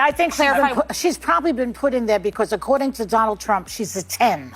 I think she's probably been put in there because, according to Donald Trump, she's a 10.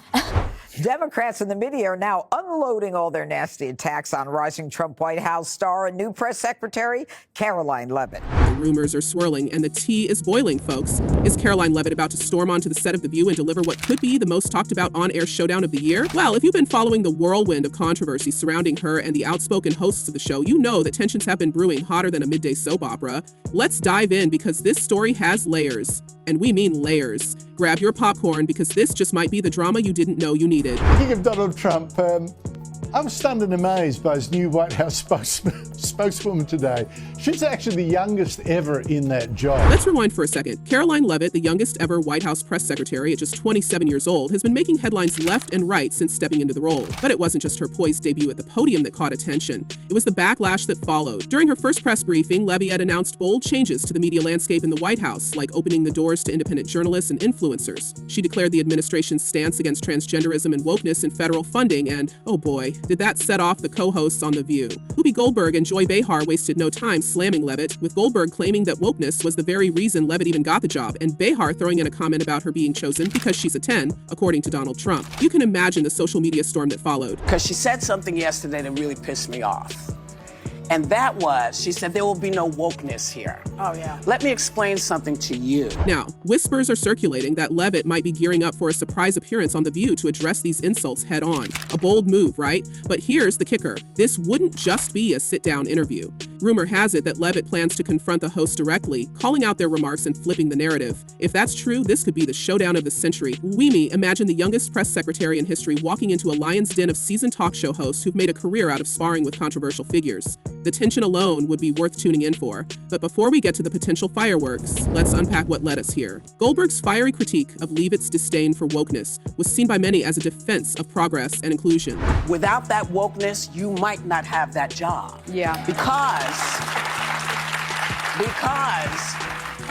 Democrats and the media are now unloading all their nasty attacks on rising Trump White House star and new press secretary, Karoline Leavitt. The rumors are swirling and the tea is boiling, folks. Is Karoline Leavitt about to storm onto the set of The View and deliver what could be the most talked about on-air showdown of the year? Well, if you've been following the whirlwind of controversy surrounding her and the outspoken hosts of the show, you know that tensions have been brewing hotter than a midday soap opera. Let's dive in because this story has layers. And we mean layers. Grab your popcorn because this just might be the drama you didn't know you needed. Speaking of Donald Trump, I'm stunned and amazed by his new White House spokeswoman today. She's actually the youngest ever in that job. Let's rewind for a second. Karoline Leavitt, the youngest ever White House press secretary at just 27 years old, has been making headlines left and right since stepping into the role. But it wasn't just her poised debut at the podium that caught attention. It was the backlash that followed. During her first press briefing, Leavitt had announced bold changes to the media landscape in the White House, like opening the doors to independent journalists and influencers. She declared the administration's stance against transgenderism and wokeness in federal funding, and, oh boy, did that set off the co-hosts on The View. Whoopi Goldberg and Joy Behar wasted no time slamming Leavitt, with Goldberg claiming that wokeness was the very reason Leavitt even got the job, and Behar throwing in a comment about her being chosen because she's a 10, according to Donald Trump. You can imagine the social media storm that followed. Because she said something yesterday that really pissed me off. And that was, she said, there will be no wokeness here. Oh, yeah. Let me explain something to you. Now, whispers are circulating that Leavitt might be gearing up for a surprise appearance on The View to address these insults head on. A bold move, right? But here's the kicker. This wouldn't just be a sit-down interview. Rumor has it that Leavitt plans to confront the host directly, calling out their remarks and flipping the narrative. If that's true, this could be the showdown of the century. Imagine the youngest press secretary in history walking into a lion's den of seasoned talk show hosts who've made a career out of sparring with controversial figures. The tension alone would be worth tuning in for. But before we get to the potential fireworks, let's unpack what led us here. Goldberg's fiery critique of Leavitt's disdain for wokeness was seen by many as a defense of progress and inclusion. Without that wokeness, you might not have that job. Yeah. Because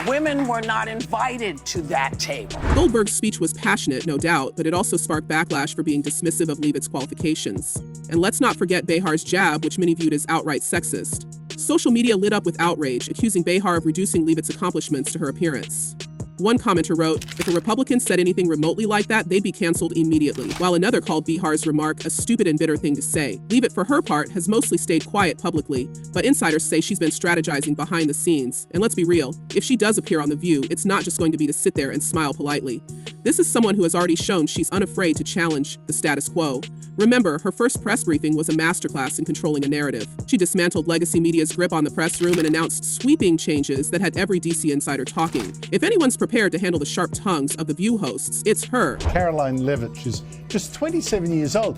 women were not invited to that table. Goldberg's speech was passionate, no doubt, but it also sparked backlash for being dismissive of Leavitt's qualifications. And let's not forget Behar's jab, which many viewed as outright sexist. Social media lit up with outrage, accusing Behar of reducing Leavitt's accomplishments to her appearance. One commenter wrote, if a Republican said anything remotely like that, they'd be canceled immediately, while another called Behar's remark a stupid and bitter thing to say. Leavitt, for her part, has mostly stayed quiet publicly, but insiders say she's been strategizing behind the scenes. And let's be real, if she does appear on The View, it's not just going to be to sit there and smile politely. This is someone who has already shown she's unafraid to challenge the status quo. Remember, her first press briefing was a masterclass in controlling a narrative. She dismantled legacy media's grip on the press room and announced sweeping changes that had every DC insider talking. If anyone's prepared to handle the sharp tongues of The View hosts, it's her. Karoline Leavitt, she's just 27 years old.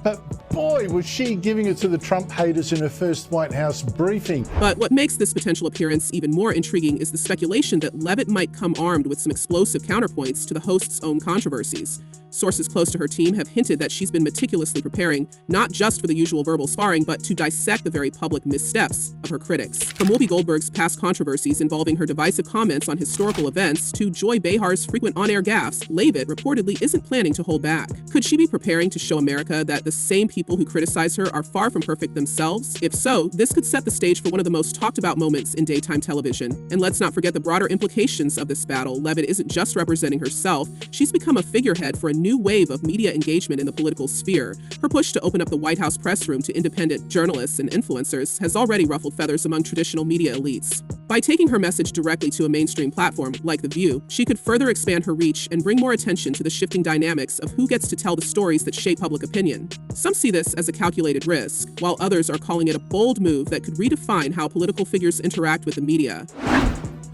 But boy, was she giving it to the Trump haters in her first White House briefing. But what makes this potential appearance even more intriguing is the speculation that Leavitt might come armed with some explosive counterpoints to the host's own controversies. Sources close to her team have hinted that she's been meticulously preparing, not just for the usual verbal sparring, but to dissect the very public missteps of her critics. From Whoopi Goldberg's past controversies involving her divisive comments on historical events to Joy Behar's frequent on-air gaffes, Leavitt reportedly isn't planning to hold back. Could she be preparing to show America that the same people who criticize her are far from perfect themselves? If so, this could set the stage for one of the most talked about moments in daytime television. And let's not forget the broader implications of this battle. Leavitt isn't just representing herself, she's become a figurehead for a new wave of media engagement in the political sphere. Her push to open up the White House press room to independent journalists and influencers has already ruffled feathers among traditional media elites. By taking her message directly to a mainstream platform like The View, she could further expand her reach and bring more attention to the shifting dynamics of who gets to tell the stories that shape public opinion. Some see this as a calculated risk, while others are calling it a bold move that could redefine how political figures interact with the media.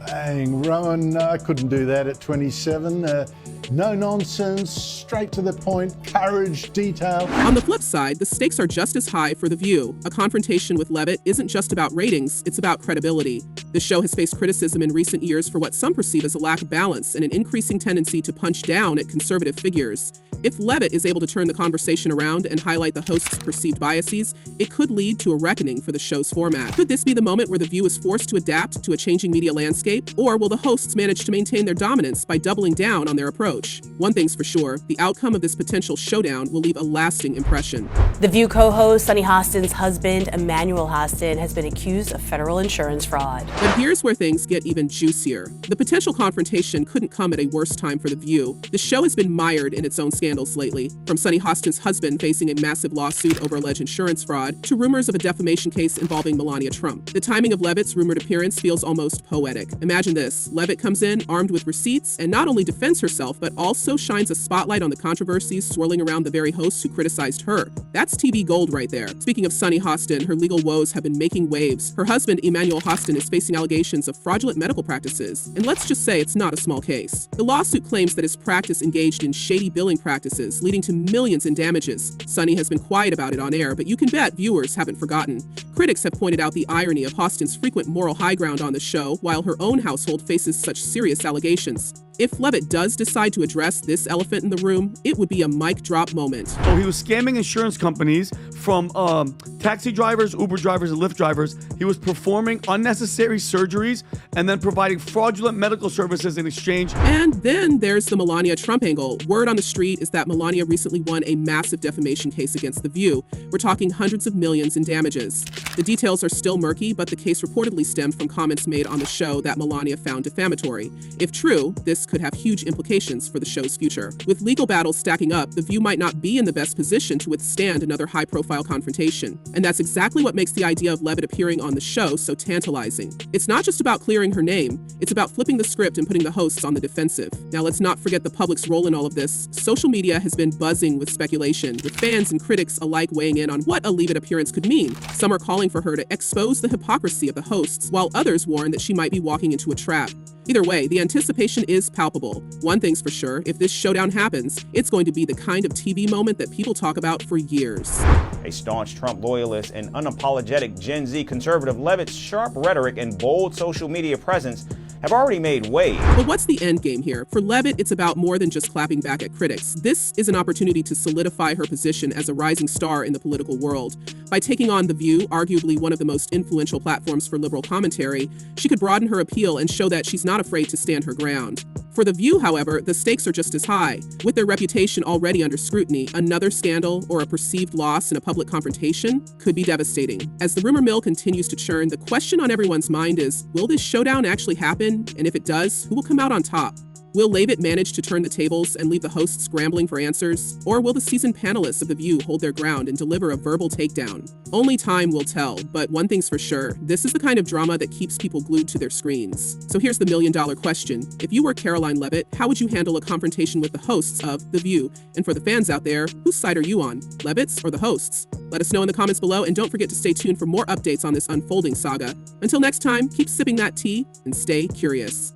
Bang, Rowan, I couldn't do that at 27. No nonsense, straight to the point, courage, detail. On the flip side, the stakes are just as high for The View. A confrontation with Leavitt isn't just about ratings, it's about credibility. The show has faced criticism in recent years for what some perceive as a lack of balance and an increasing tendency to punch down at conservative figures. If Leavitt is able to turn the conversation around and highlight the host's perceived biases, it could lead to a reckoning for the show's format. Could this be the moment where The View is forced to adapt to a changing media landscape? Or will the hosts manage to maintain their dominance by doubling down on their approach? One thing's for sure, the outcome of this potential showdown will leave a lasting impression. The View co-host Sunny Hostin's husband, Emmanuel Hostin, has been accused of federal insurance fraud. But here's where things get even juicier. The potential confrontation couldn't come at a worse time for The View. The show has been mired in its own scandals lately, from Sunny Hostin's husband facing a massive lawsuit over alleged insurance fraud to rumors of a defamation case involving Melania Trump. The timing of Leavitt's rumored appearance feels almost poetic. Imagine this. Leavitt comes in armed with receipts and not only defends herself, but also shines a spotlight on the controversies swirling around the very hosts who criticized her. That's TV gold right there. Speaking of Sunny Hostin, her legal woes have been making waves. Her husband, Emmanuel Hostin, is facing allegations of fraudulent medical practices. And let's just say it's not a small case. The lawsuit claims that his practice engaged in shady billing practices, leading to millions in damages. Sunny has been quiet about it on air, but you can bet viewers haven't forgotten. Critics have pointed out the irony of Hostin's frequent moral high ground on the show, while her own household faces such serious allegations. If Leavitt does decide to address this elephant in the room, it would be a mic drop moment. So he was scamming insurance companies from taxi drivers, Uber drivers, and Lyft drivers. He was performing unnecessary surgeries and then providing fraudulent medical services in exchange. And then there's the Melania Trump angle. Word on the street is that Melania recently won a massive defamation case against The View. We're talking hundreds of millions in damages. The details are still murky, but the case reportedly stemmed from comments made on the show that Melania found defamatory. If true, this could have huge implications for the show's future. With legal battles stacking up, The View might not be in the best position to withstand another high-profile confrontation. And that's exactly what makes the idea of Leavitt appearing on the show so tantalizing. It's not just about clearing her name, it's about flipping the script and putting the hosts on the defensive. Now let's not forget the public's role in all of this. Social media has been buzzing with speculation, with fans and critics alike weighing in on what a Leavitt appearance could mean. Some are calling for her to expose the hypocrisy of the hosts, while others warn that she might be walking into a trap. Either way, the anticipation is palpable. One thing's for sure, if this showdown happens, it's going to be the kind of TV moment that people talk about for years. A staunch Trump loyalist and unapologetic Gen Z conservative, Leavitt's sharp rhetoric and bold social media presence have already made waves. But what's the end game here? For Leavitt, it's about more than just clapping back at critics. This is an opportunity to solidify her position as a rising star in the political world. By taking on The View, arguably one of the most influential platforms for liberal commentary, she could broaden her appeal and show that she's not afraid to stand her ground. For The View, however, the stakes are just as high. With their reputation already under scrutiny, another scandal or a perceived loss in a public confrontation could be devastating. As the rumor mill continues to churn, the question on everyone's mind is, will this showdown actually happen? And if it does, who will come out on top? Will Leavitt manage to turn the tables and leave the hosts scrambling for answers? Or will the seasoned panelists of The View hold their ground and deliver a verbal takedown? Only time will tell, but one thing's for sure, this is the kind of drama that keeps people glued to their screens. So here's the million-dollar question. If you were Karoline Leavitt, how would you handle a confrontation with the hosts of The View? And for the fans out there, whose side are you on? Leavitt's or the hosts? Let us know in the comments below, and don't forget to stay tuned for more updates on this unfolding saga. Until next time, keep sipping that tea and stay curious.